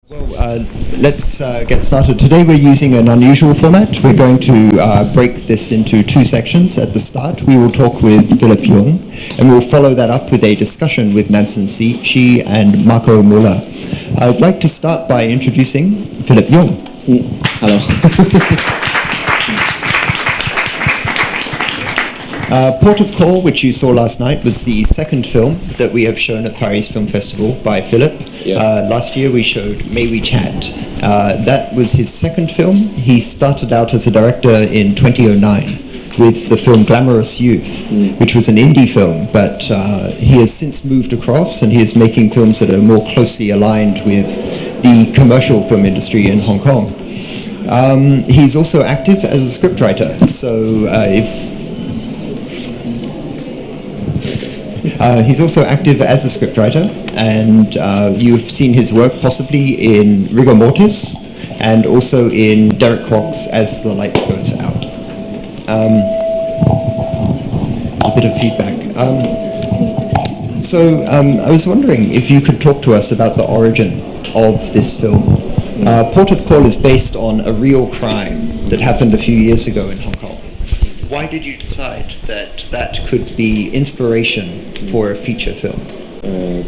Well, let's get started. Today we're using an unusual format. We're going to break this into two sections. At the start, we will talk with Philip Young, and we'll follow that up with a discussion with Nansen Shi and Marco Muller. I'd like to start by introducing Philip Young. Hello. Port of Call, which you saw last night, was the second film that we have shown at Far East Film Festival by Philip. Yeah. Last year we showed May We Chat. That was his second film. He started out as a director in 2009 with the film Glamorous Youth, which was an indie film, but he has since moved across and he is making films that are more closely aligned with the commercial film industry in Hong Kong. He's also active as a scriptwriter, so he's also active as a scriptwriter, and you've seen his work possibly in Rigor Mortis and also in Derek Kwok's As the Light Goes Out. A bit of feedback. I was wondering if you could talk to us about the origin of this film. Port of Call is based on a real crime that happened a few years ago in Hong Kong. Why did you decide that that could be inspiration for a feature film?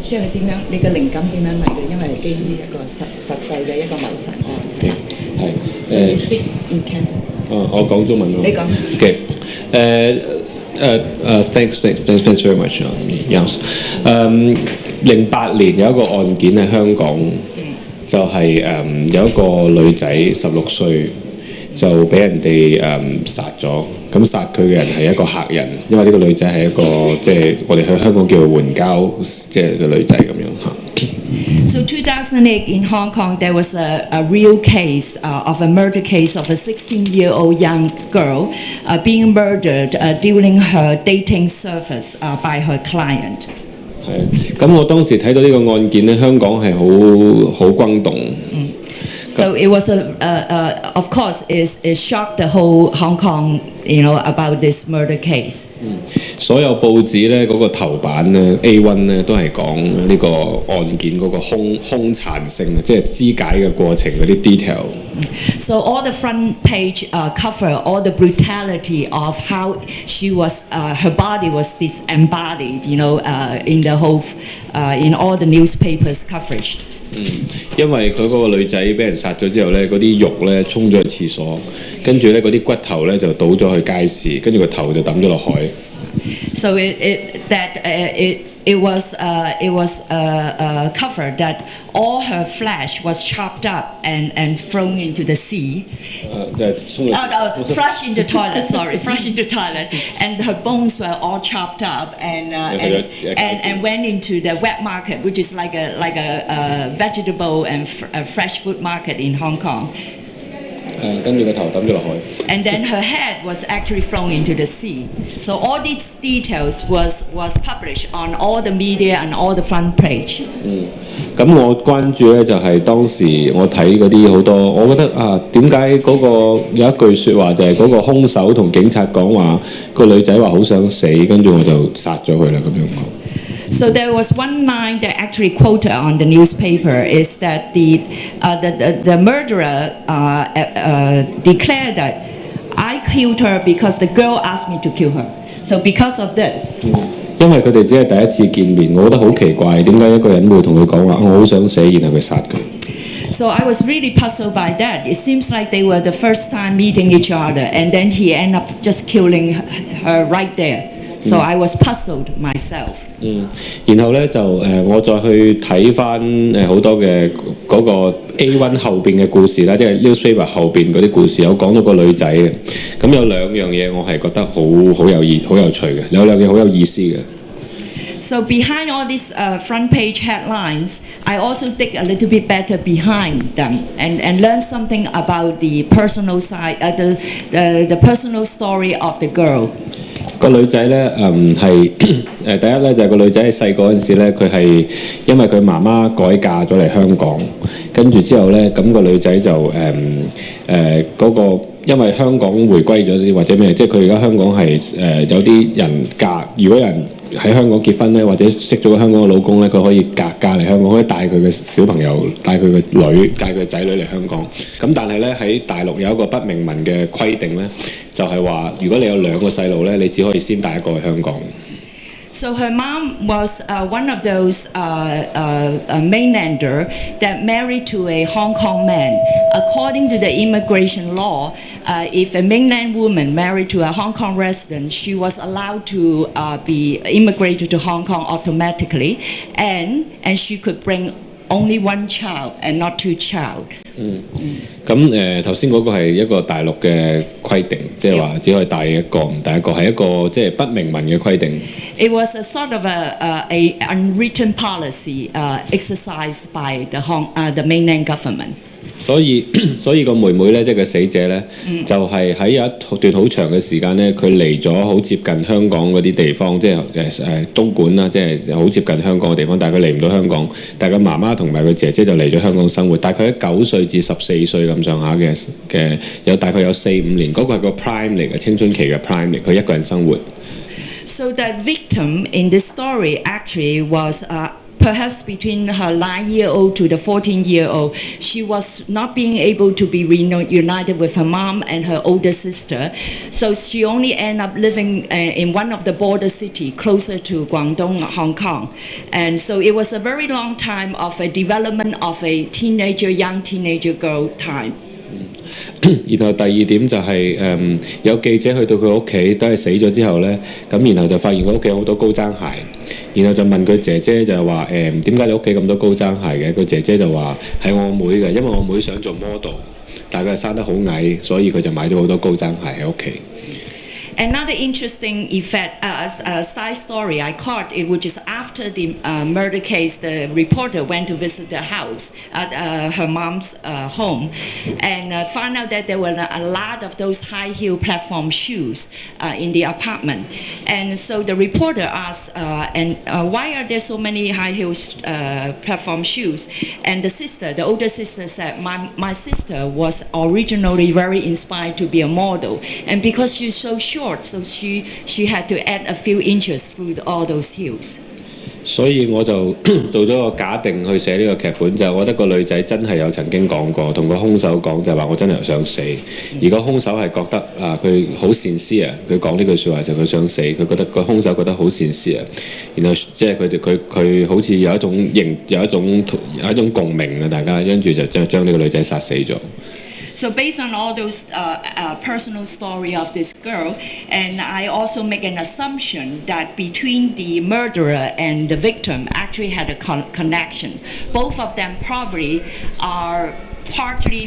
即係點樣？你嘅靈感點樣嚟嘅？因為基於一個實際嘅一個謀殺案。係。So you speak in Canton. 我講中文咯。你講。Okay. Thanks very much. Yes. 08年有一個案件喺香港，就係有一個女仔16歲。就俾人哋殺咗，咁殺佢嘅人係一個客人，因為呢個女仔係一個即係我哋喺香港叫做援交，即係個女仔咁樣嚇。So 2008 in Hong Kong, there was a real case of a murder case of a 16-year-old young girl being murdered during her dating service by her client. 係，咁我當時睇到呢個案件咧，香港係好轟動。So it was of course, it shocked the whole Hong Kong, about this murder case. 所有報紙咧嗰個頭版咧 A1 咧都係講呢個案件嗰個兇殘性，即係肢解嘅過程嗰啲 detail. So all the front page cover all the brutality of how she was, her body was disembodied, in the whole, in all the newspapers coverage. 因為佢嗰個女仔俾人殺咗之後咧，嗰啲肉咧衝咗去廁所，跟住咧嗰啲骨頭咧就倒咗去街市，跟住個頭就抌咗落海。So it was covered that all her flesh was chopped up and thrown into the sea. Flushed into toilet. Sorry, flushed into toilet, and her bones were all chopped up and went into the wet market, which is like a vegetable and fresh food market in Hong Kong. 跟住個頭抌咗落海。And then her head was actually thrown into the sea. So all these details was published on all the media and all the front page. 咁我關注咧就係當時我睇嗰啲好多，我覺得點解嗰個有一句説話就係嗰個兇手同警察講話，個女仔話好想死，跟住我就殺咗佢啦咁樣講。So there was one line that actually quoted on the newspaper is that the murderer declared that I killed her because the girl asked me to kill her. So because of this. 因為佢哋只係第一次見面，我覺得好奇怪，點解一個人會同佢講話我好想死，然後佢殺佢？ So I was really puzzled by that. It seems like they were the first time meeting each other, and then he ended up just killing her right there. So I was puzzled myself. 然後咧就我再去睇翻好多嘅嗰個 A1 後邊嘅故事啦，即係 newspaper 後邊嗰啲故事有講到個女仔嘅，咁有兩樣嘢我係覺得好有趣嘅，有兩樣好有意思嘅。So behind all these front page headlines, I also dig a little bit better behind them and learn something about the personal side, the personal story of the girl. 個女仔咧係第一咧就係個女仔係細個嗰陣時咧，佢係因為佢媽媽改嫁咗嚟香港，跟住之後咧咁個女仔就嗰個因為香港回歸咗或者咩，即係佢而家香港係有啲人嫁，如果有人喺香港結婚咧，或者識咗個香港嘅老公咧，佢可以嫁嚟香港，可以帶佢嘅小朋友、帶佢嘅女、帶佢嘅仔女嚟香港。咁但係咧喺大陸有一個不明文嘅規定咧，就係話如果你有2個細路咧，你只可以先帶一個去香港。So her mom was one of those mainlander that married to a Hong Kong man. According to the immigration law, if a mainland woman married to a Hong Kong resident, she was allowed to be immigrated to Hong Kong automatically, and she could bring only one child and not two child. 咁頭先嗰個係一個大陸嘅規定，即係話只可以帶一個唔帶一個，係一個即係不明文嘅規定。It was a sort of a unwritten policy exercised by the mainland government. 所以個妹妹咧，即係個死者咧，就係喺有一段好長嘅時間咧，佢嚟咗好接近香港嗰啲地方，即係東莞啦，即係好接近香港嘅地方，但係佢嚟唔到香港，但係佢媽媽同埋佢姐姐就嚟咗香港生活，大概喺9歲至14歲咁上下嘅，有大概有4-5年，嗰個係個 prime 嚟嘅，青春期嘅 prime 嚟，佢一個人生活。So that victim in this story actually was perhaps between her 9-year-old to the 14-year-old. She was not being able to be reunited with her mom and her older sister. So she only ended up living in one of the border cities closer to Guangdong, Hong Kong. And so it was a very long time of a development of a young teenager girl time. 然後第二點就係有記者去到佢屋企，都係死咗之後咧，咁然後就發現佢屋企好多高踭鞋，然後就問佢姐姐就係話點解你屋企咁多高踭鞋嘅？佢姐姐就話係我妹嘅，因為我妹想做 model， 但係佢生得好矮，所以佢就買咗好多高踭鞋喺屋企。Another interesting side story I caught, which is after the murder case, the reporter went to visit the house at her mom's home and found out that there were a lot of those high-heel platform shoes in the apartment. And so the reporter asked, why are there so many high-heel platform shoes? And the older sister said, my sister was originally very inspired to be a model. And because she's so short, so she had to add a few inches through all those heels. 所以我就做咗個假定去寫呢個劇本，就我覺得個女仔真係有曾經講過，同個兇手講就話我真係想死。而個兇手係覺得佢好善思啊，佢講呢句説話就佢想死，佢覺得個兇手覺得好善思啊，然後即係佢好似有一種共鳴啊，大家跟住就將呢個女仔殺死咗。So based on all those personal story of this girl, and I also make an assumption that between the murderer and the victim actually had a connection. Both of them probably are partly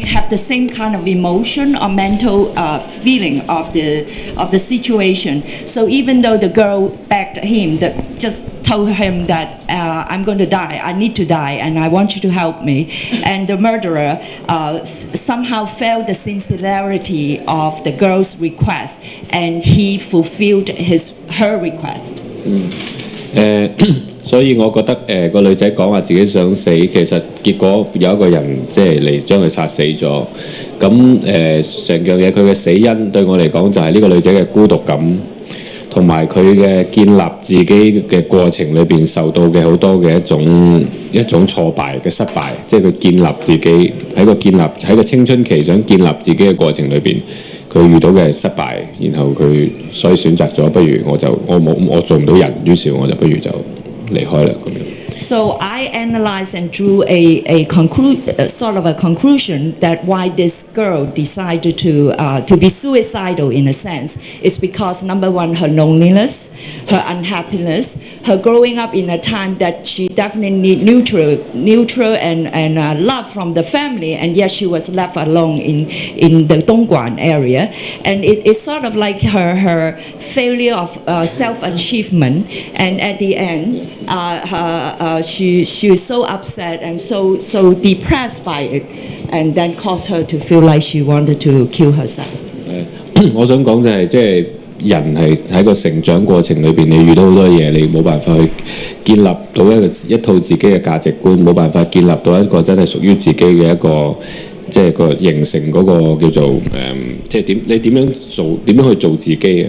have the same kind of emotion or mental feeling of the situation. So even though the girl begged him, just told him that I'm going to die, I need to die, and I want you to help me, and the murderer somehow felt the sincerity of the girl's request, and he fulfilled her request. 所以我覺得個女仔講話自己想死，其實結果有一個人即係嚟將佢殺死咗。咁成樣嘢佢嘅死因對我嚟講就係呢個女仔嘅孤獨感，同埋佢嘅建立自己嘅過程裏邊受到嘅好多嘅一種挫敗嘅失敗，即係佢建立自己喺個青春期想建立自己嘅過程裏邊。佢遇到嘅失敗，然後佢所以選擇咗，不如我做唔到人，於是我就不如就離開啦咁樣。So I analyzed and drew sort of a conclusion that why this girl decided to be suicidal in a sense is because number one, her loneliness, her unhappiness, her growing up in a time that she definitely need neutral and love from the family, and yet she was left alone in the Dongguan area, and it's sort of like her failure of self-achievement, and at the end, she was so upset and so depressed by it, and then caused her to feel like she wanted to kill herself. 我想講就係即係人係喺個成長過程裏邊，你遇到好多嘢，你冇辦法去建立到一套自己嘅價值觀，冇辦法建立到一個真係屬於自己嘅一個即係個形成嗰個叫做即係你點樣去做自己嘅？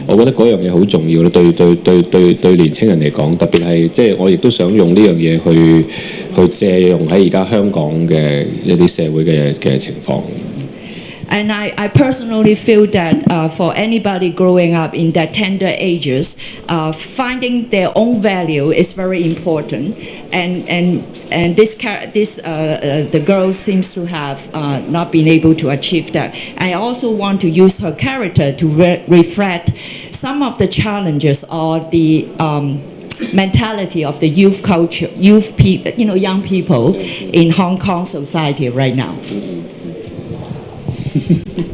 我覺得嗰樣嘢好重要咯，對年青人嚟講，特別係即係我亦都想用呢樣嘢去借用喺而家香港嘅一啲社會嘅情況。And I personally feel that for anybody growing up in that tender ages, finding their own value is very important. And the girl seems to have not been able to achieve that. I also want to use her character to reflect some of the challenges or the mentality of the youth culture, young people in Hong Kong society right now.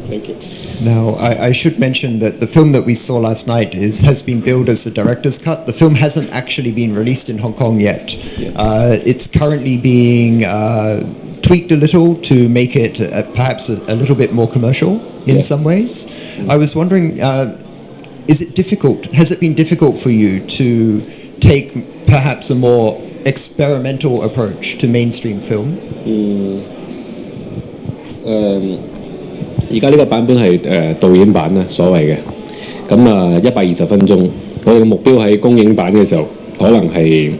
Thank you. Now, I should mention that the film that we saw last night has been billed as the director's cut. The film hasn't actually been released in Hong Kong yet. It's currently being tweaked a little to make it perhaps a little bit more commercial in some ways. I was wondering, has it been difficult for you to take perhaps a more experimental approach to mainstream film? 而家呢個版本係導演版啦，所謂嘅，咁120分鐘。我哋嘅目標喺公映版嘅時候，可能係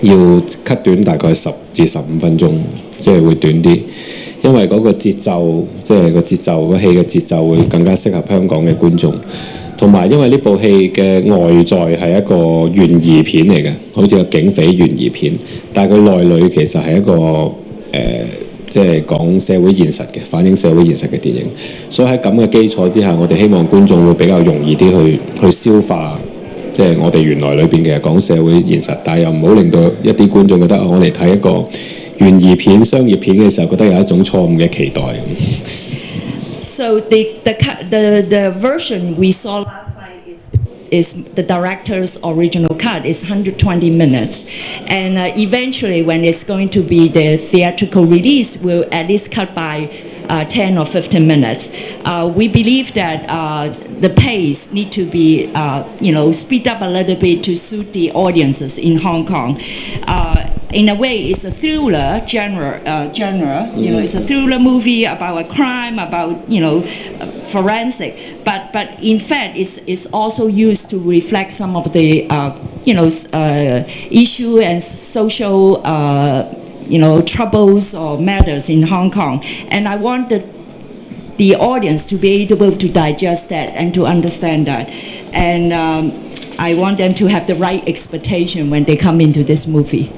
要 cut 短大概10至15分鐘，即係會短啲，因為嗰個節奏，即係個節奏，個戲嘅節奏會更加適合香港嘅觀眾。同埋因為呢部戲嘅外在係一個懸疑片嚟嘅，好似個警匪懸疑片，但係佢內裏其實係一個即係講社會現實嘅，反映社會現實嘅電影。所以喺咁嘅基礎之下，我哋希望觀眾會比較容易啲去消化，即係我哋原來裏邊嘅講社會現實，但係又唔好令到一啲觀眾覺得我嚟睇一個懸疑片、商業片嘅時候，覺得有一種錯誤嘅期待。So the version we saw last night is the director's original cut. It's 120 minutes, and eventually, when it's going to be the theatrical release, we'll at least cut by 10 or 15 minutes. We believe that the pace need to be, speed up a little bit to suit the audiences in Hong Kong. In a way, it's a thriller genre. It's a thriller movie about a crime, about forensic. But in fact, it's also used to reflect some of the issue and social troubles or matters in Hong Kong. And I want the audience to be able to digest that and to understand that. And I want them to have the right expectation when they come into this movie.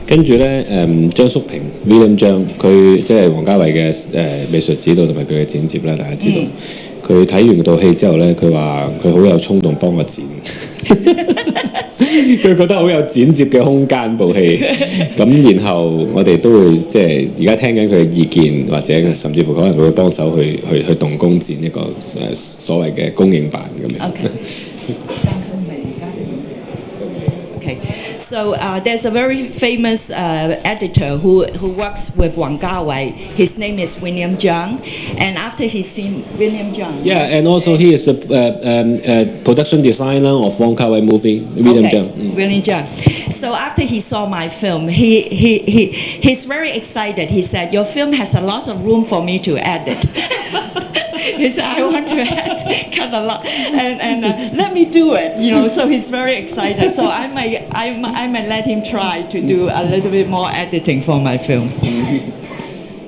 跟住咧，張叔平 William 張，佢即係王家衛嘅美術指導同埋佢嘅剪接啦，大家知道。佢睇完套戲之後咧，佢話佢好有衝動幫我剪，佢覺得好有剪接嘅空間部戲。咁然後我哋都會即係而家聽緊佢嘅意見，或者甚至乎可能會幫手去動工剪一個所謂嘅公映版咁樣。Okay. So there's a very famous editor who works with Wang Gawei. His name is William Zhang, and after he's seen William Zhang. Yeah, and also he is the production designer of Wang Gawei movie. William Zhang. William Zhang. So after he saw my film, he's very excited. He said, "Your film has a lot of room for me to edit." He said, "I want to cut a lot, and let me do it." So he's very excited. So I might let him try to do a little bit more editing for my film.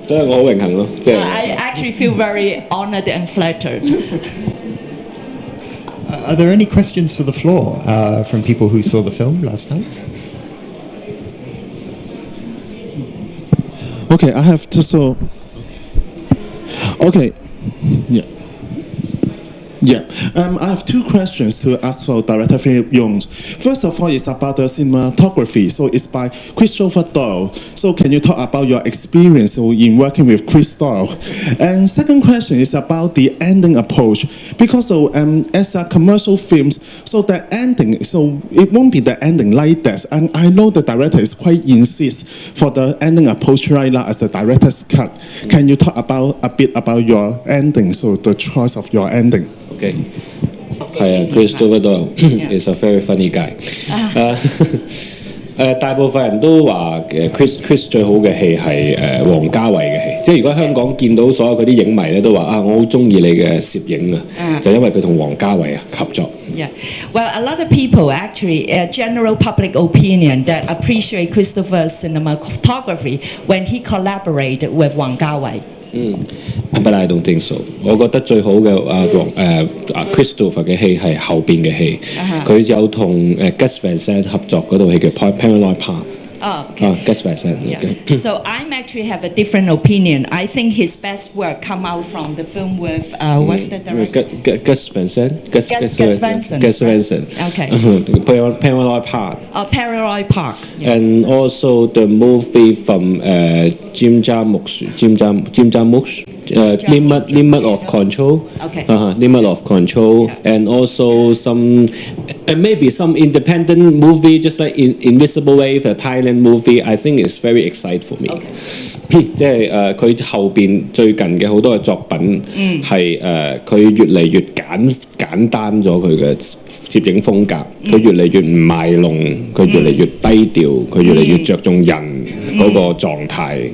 所以我好榮幸咯，即係。I actually feel very honored and flattered. Are there any questions for the floor from people who saw the film last night? Okay, I have to so. Okay, yeah. I have two questions to ask for Director Philip Yong. First of all, it's about the cinematography. So it's by Christopher Doyle. So can you talk about your experience in working with Chris Doyle? And second question is about the ending approach. Because as a commercial film, so the ending, so it won't be the ending like this. And I know the director is quite insist for the ending approach right now as the director's cut. Can you talk a bit about your ending? So the choice of your ending. Okay. 係啊 ，Christopher Doyle is a very funny guy. 大部分人都話Chris 最好嘅戲係王家衛嘅戲，即係如果香港見到所有嗰啲影迷咧都話啊，我好中意你嘅攝影啊，就因為佢同王家衛合作。Yeah, well, a lot of people actually, general public opinion that appreciate Christopher's cinematography when he collaborated with Wang Jiawei. But I don't think so。我覺得最好嘅Christopher 嘅戲係後邊嘅戲，佢有同Gus Van Sant 合作嗰套戲叫 Paranoid Park。Oh, okay. Gus Van Sant. Yeah. So I'm actually have a different opinion. I think his best work come out from the film with what's the director? Gus Van Sant. Gus Van Sant. Okay. Paranoid Park. Oh, Paranoid Park. Yeah. And also the movie from Jim Jarmusch. Limit of Control. Okay. Limit of Control. Yeah. And also some, maybe some independent movie, just like Invisible Wave, a Thailand movie. I think it's very exciting for me. Okay. 即係佢後邊最近嘅好多嘅作品係佢越嚟越簡單咗佢嘅攝影風格，佢越嚟越唔賣弄，佢越嚟越低調，佢越嚟越着重人嗰個狀態。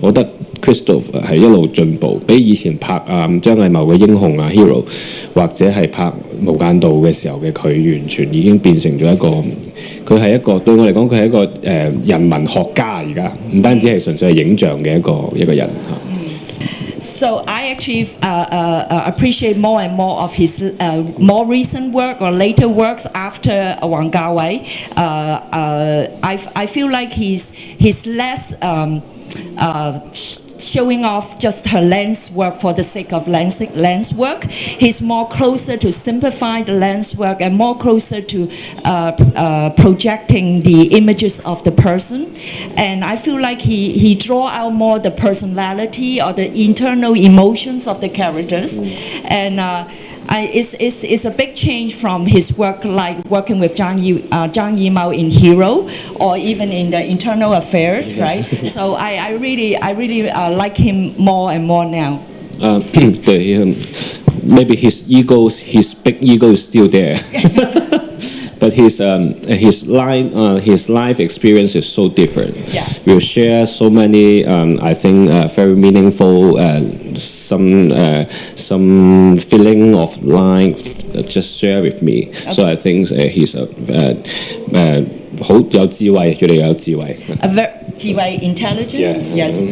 我覺得 Christopher 係一路進步，比以前拍張藝謀嘅英雄啊 Hero， 或者係拍無間道嘅時候嘅佢，完全已經變成咗一個，佢係一個對我嚟講，佢係一個人文學家而家，唔單止係純粹係影像嘅一個人嚇。So I actually appreciate more and more of his more recent work or later works after Wang Jiawei. I feel like he's less showing off just her lens work for the sake of lens work. He's more closer to simplify the lens work and more closer to projecting the images of the person. And I feel like he draw out more the personality or the internal emotions of the characters. And it's a big change from his work, like working with Zhang Yimou in Hero, or even in the Internal Affairs, right? So I really like him more and more now. Maybe his big ego is still there. But his life experience is so different. Yeah. We'll share so many, I think, very meaningful, some feeling of life just share with me. Okay. So I think he's a 好有智慧，越嚟越有智慧。智慧 intelligent. Yeah. Yes.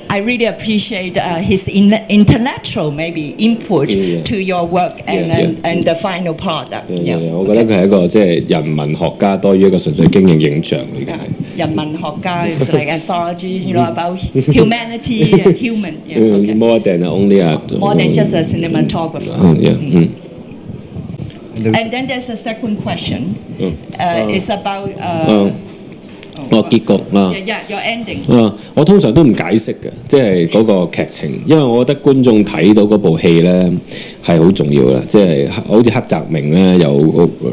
I really appreciate his intellectual maybe input to your work and the final product. 我覺得佢係一個即係人文學家多於一個純粹經營影像嚟嘅。人文學家 is like anthology, about humanity and human. Okay. More than only more than just a cinematographer. And then there's a second question. It's about 結局your ending. 我通常都唔解釋嘅，即係嗰個劇情，因為我覺得觀眾睇到嗰部戲咧係好重要啦。即係好似黑澤明咧，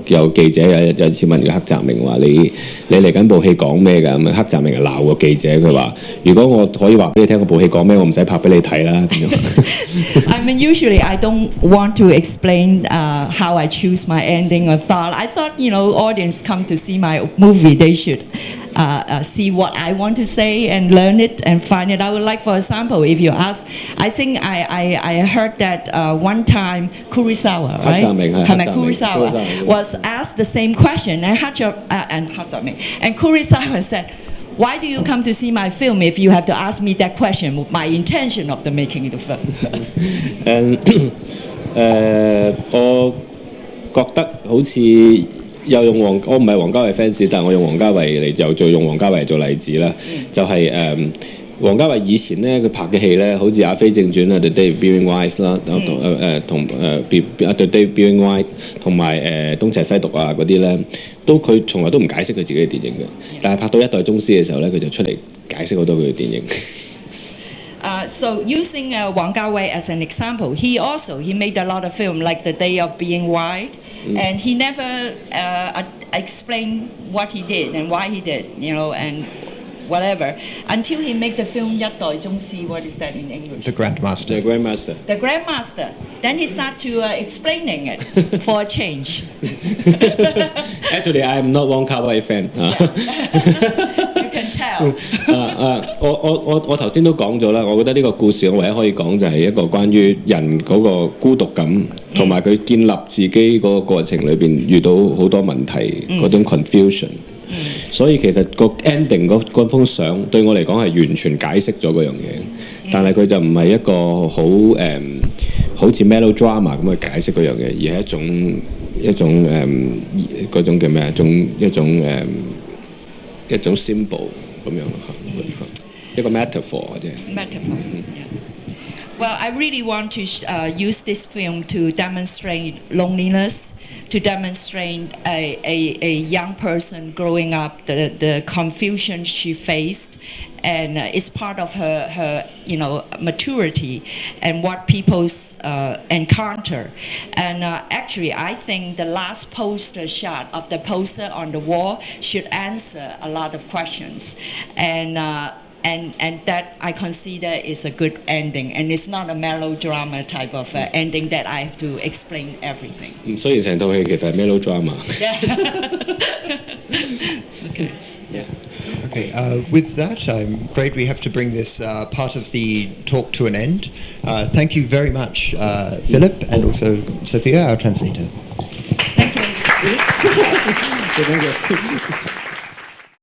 有記者有次問個黑澤明話：你嚟緊部戲講咩㗎？咁黑澤明就鬧個記者，佢話：如果我可以話俾你聽嗰部戲講咩，我唔使拍俾你睇啦。I mean, usually I don't want to explain how I choose my ending or thought. I thought, audience come to see my movie, they should see what I want to say and learn it and find it. I would like, for example, if you ask, I think I heard that one time Kurosawa, right? Kurosawa was asked the same question, and Kurosawa said, "Why do you come to see my film if you have to ask me that question? My intention of the making the film." 我覺得好似又用我唔係王家衛 fans， 但係我用王家衛嚟就用王家衛做例子啦，就係王家衛以前咧佢拍嘅戲咧，好似《阿飛正傳》啊，《The Day Being Wife》啦，同《The Day Being Wife》同埋東邪西毒啊嗰啲咧，佢從來都唔解釋佢自己嘅電影嘅，但係拍到一代宗師嘅時候咧，佢就出嚟解釋好多佢嘅電影。So using Wang Jiawei as an example, he made a lot of films like The Day of Being Wild, and he never explained what he did and why he did, and whatever, until he make the film 一代宗師. What is that in English? The Grandmaster. The grandmaster. The Grandmaster. Then he start to explaining it for a change. Actually, I am not Wong Kar-wai fan. You can tell. 我頭先都講咗啦，我覺得呢個故事我唯一可以講就係一個關於人嗰個孤獨感，同埋佢建立自己嗰個過程裏邊遇到好多問題嗰種 confusion。所以其實個 ending 嗰封相對我嚟講係完全解釋咗嗰樣嘢，但係佢就唔係一個好似 melodrama 咁去解釋嗰樣嘢，而係一種嗰種叫咩？一種 symbol 咁樣咯，一個 metaphor 或者。Metaphor. Yeah. Well, I really want to use this film to demonstrate loneliness, to demonstrate a young person growing up, the confusion she faced, and it's part of her maturity and what people encounter. And actually, I think the last poster shot of the poster on the wall should answer a lot of questions. And that I consider is a good ending, and it's not a melodrama type of ending that I have to explain everything. 雖然成套戲其實係 melodrama。Okay. Yeah. Okay. With that, I'm afraid we have to bring this part of the talk to an end. Thank you very much, Philip, and also Sophia, our translator. Thank you. Thank you.